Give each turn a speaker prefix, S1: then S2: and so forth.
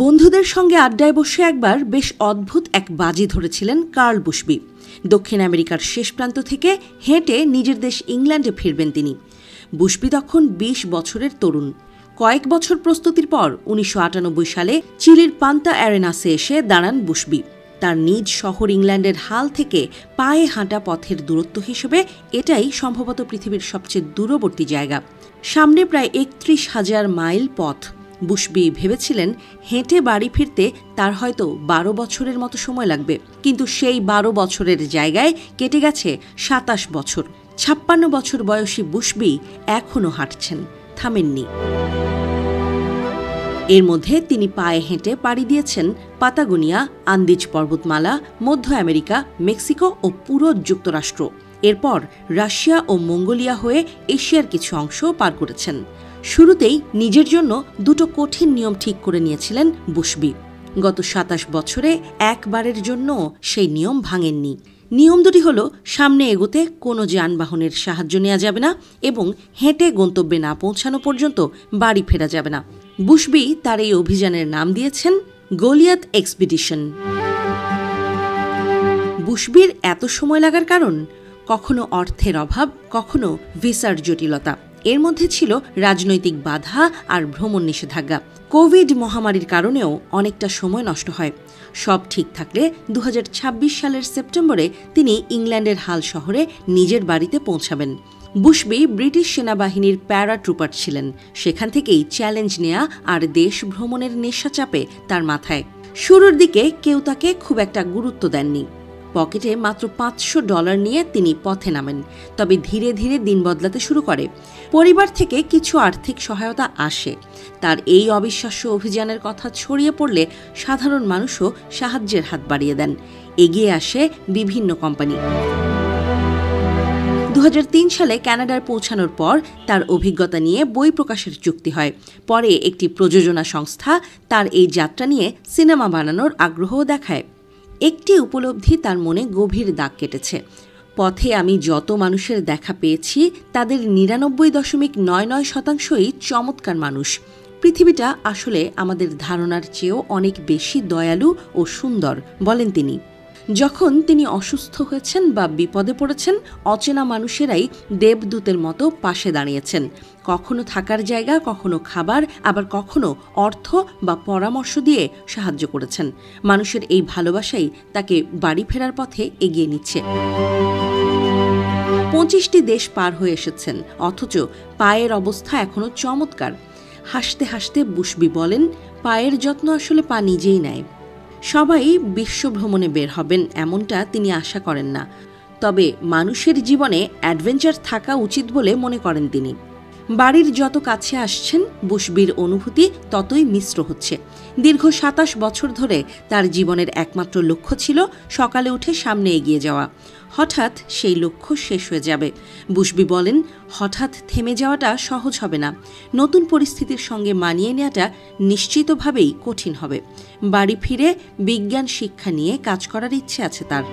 S1: বন্ধুদের সঙ্গে আড্ডায় বসে একবার বেশ অদ্ভুত এক বাজি ধরেছিলেন কার্ল বুশবি। দক্ষিণ আমেরিকার শেষ প্রান্ত থেকে হেঁটে নিজের দেশ ইংল্যান্ডে ফিরবেন তিনি। বুশবি তখন ২০ বছরের তরুণ। কয়েক বছর প্রস্তুতির পর ১৯৯৮ সালে চিলির পান্তা অ্যারেনাসে এসে দাঁড়ান বুশবি। তার নিজ শহর ইংল্যান্ডের হাল থেকে পায়ে হাঁটা পথের দূরত্ব হিসেবে এটাই সম্ভবত পৃথিবীর সবচেয়ে দূরবর্তী জায়গা। সামনে প্রায় ৩১,০০০ মাইল পথ। বুশবি ভেবেছিলেন হেঁটে বাড়ি ফিরতে তার হয়তো ১২ বছরের মতো সময় লাগবে, কিন্তু সেই ১২ বছরের জায়গায় কেটে গেছে ২৭ বছর। ৫৬ বছর বয়সী বুশবি এখনও হাঁটছেন, থামেননি। এর মধ্যে তিনি পায়ে হেঁটে পাড়ি দিয়েছেন পাতাগোনিয়া, আন্দিজ পর্বতমালা, মধ্য আমেরিকা, মেক্সিকো ও পুরো যুক্তরাষ্ট্র। এরপর রাশিয়া ও মঙ্গোলিয়া হয়ে এশিয়ার কিছু অংশ পার করেছেন। শুরুতেই নিজের জন্য দুটো কঠিন নিয়ম ঠিক করে নিয়েছিলেন বুশবি। গত ২৭ বছরে একবারের জন্য সেই নিয়ম ভাঙেননি। নিয়ম দুটি হল, সামনে এগোতে কোনো যানবাহনের সাহায্য নেওয়া যাবে না এবং হেঁটে গন্তব্যে না পৌঁছানো পর্যন্ত বাড়ি ফেরা যাবে না। বুশবি তার এই অভিযানের নাম দিয়েছেন গোলিয়াথ এক্সপিডিশন। বুশবির এত সময় লাগার কারণ, কখনো অর্থের অভাব, কখনো ভিসার জটিলতা। এর মধ্যে ছিল রাজনৈতিক বাধা আর ভ্রমণ নিষেধাজ্ঞা। কোভিড মহামারীর কারণেও অনেকটা সময় নষ্ট হয়। সব ঠিক থাকলে ২০২৬ সালের সেপ্টেম্বরে তিনি ইংল্যান্ডের হাল শহরে নিজের বাড়িতে পৌঁছাবেন। বুশবি ব্রিটিশ সেনাবাহিনীর প্যারাট্রুপার ছিলেন। সেখান থেকেই চ্যালেঞ্জ নেয়া আর দেশ ভ্রমণের নেশা চাপে তার মাথায়। শুরুর দিকে কেউ তাকে খুব একটা গুরুত্ব দেননি। পকেটে মাত্র $৫০০ নিয়ে তিনি পথে নামেন। তবে ধীরে ধীরে দিন বদলাতে শুরু করে। পরিবার থেকে কিছু আর্থিক সহায়তা আসে। তার এই অবিশ্বাস্য অভিযানের কথা ছড়িয়ে পড়লে সাধারণ মানুষও সাহায্যের হাত বাড়িয়ে দেন। এগিয়ে আসে বিভিন্ন কোম্পানি। ২০০৩ সালে কানাডায় পৌঁছানোর পর তার অভিজ্ঞতা নিয়ে বই প্রকাশের চুক্তি হয়। পরে একটি প্রযোজনা সংস্থা তার এই যাত্রা নিয়ে সিনেমা বানানোর আগ্রহও দেখায়। একটি উপলব্ধি তার মনে গভীর দাগ কেটেছে। পথে আমি যত মানুষের দেখা পেয়েছি তাদের ৯৯.৯৯% চমৎকার মানুষ। পৃথিবীটা আসলে আমাদের ধারণার চেয়েও অনেক বেশি দয়ালু ও সুন্দর, বলেন তিনি। যখন তিনি অসুস্থ হয়েছেন বা বিপদে পড়েছেন, অচেনা মানুষেরাই দেবদূতের মতো পাশে দাঁড়িয়েছেন। কখনো থাকার জায়গা, কখনো খাবার, আবার কখনো অর্থ বা পরামর্শ দিয়ে সাহায্য করেছেন। মানুষের এই ভালোবাসাই তাকে বাড়ি ফেরার পথে এগিয়ে নিচ্ছে। ২৫টি দেশ পার হয়ে এসেছেন, অথচ পায়ের অবস্থা এখনো চমৎকার। হাসতে হাসতে বুশবি বলেন, পায়ের যত্ন আসলে পা নিজেই নেয়। সবাই বিশ্ব ভ্রমণে বের হবেন এমনটা তিনি আশা করেন না। তবে মানুষের জীবনে অ্যাডভেঞ্চার থাকা উচিত বলে মনে করেন তিনি। বাড়ির যত কাছে আসছেন, বুশবির অনুভূতি ততই মিশ্র হচ্ছে। দীর্ঘ ২৭ বছর ধরে তার জীবনের একমাত্র লক্ষ্য ছিল সকালে উঠে সামনে এগিয়ে যাওয়া। হঠাৎ সেই লক্ষ্য শেষ হয়ে যাবে। বুশবি বলেন, হঠাৎ থেমে যাওয়াটা সহজ হবে না। নতুন পরিস্থিতির সঙ্গে মানিয়ে নেওয়াটা নিশ্চিতভাবেই কঠিন হবে। বাড়ি ফিরে বিজ্ঞান শিক্ষা নিয়ে কাজ করার ইচ্ছে আছে তার।